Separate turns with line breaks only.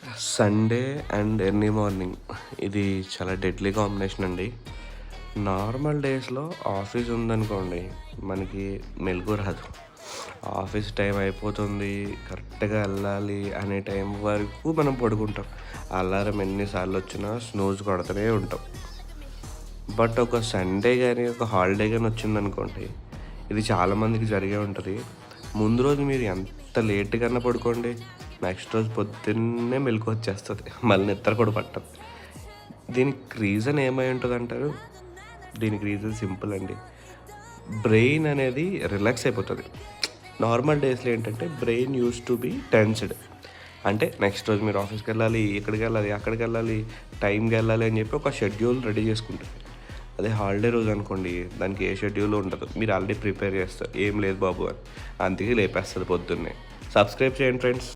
Sunday and early morning ఇది చాలా deadly combination అండి. నార్మల్ డేస్‌లో ఆఫీస్ ఉందనుకోండి, మనకి మెలుకువ రాదు. ఆఫీస్ టైం అయిపోతుంది, కరెక్ట్‌గా ఎళ్ళాలి అనే టైం వరకు మనం పడుకుంటాం. అలారం ఎన్ని సార్లొచ్చినా స్నూజ్ కొడతనే ఉంటాం. బట్ ఒక సండే గాని, ఒక హాలిడే గాని వచ్చిందనుకోండి, ఇది చాలామందికి జరిగే ఉంటది. ముందు రోజు మీరు ఎంత లేట్‌గన్నా పడుకోండి, నెక్స్ట్ రోజు పొద్దున్నే మెలుకువొచ్చేస్తది. మళ్ళీ నిద్ర కూడా పట్టదు. దీనికి రీజన్ ఏమై ఉంటదంటారు? దీనికి రీజన్ సింపుల్ అండి. బ్రెయిన్ అనేది రిలాక్స్ అయిపోతది. నార్మల్ డేస్‌లో ఏంటంటే brain used to be tensed. అంటే నెక్స్ట్ రోజు మీరు ఆఫీస్‌కెళ్ళాలి, ఇక్కడికెళ్ళాలి, అక్కడికెళ్ళాలి, టైంకెళ్ళాలి అని చెప్పి ఒక షెడ్యూల్ రెడీ చేసుకుంటది. అదే హాలిడే రోజనుకోండి, దానికి ఏ షెడ్యూల్ ఉండదు. మీరు ఆల్రెడీ ప్రిపేర్ చేస్తారు. ఏం లేదు బాబు అని. అందుకే లేపేస్తది పొద్దున్నే. సబ్స్క్రైబ్ చేయండి ఫ్రెండ్స్.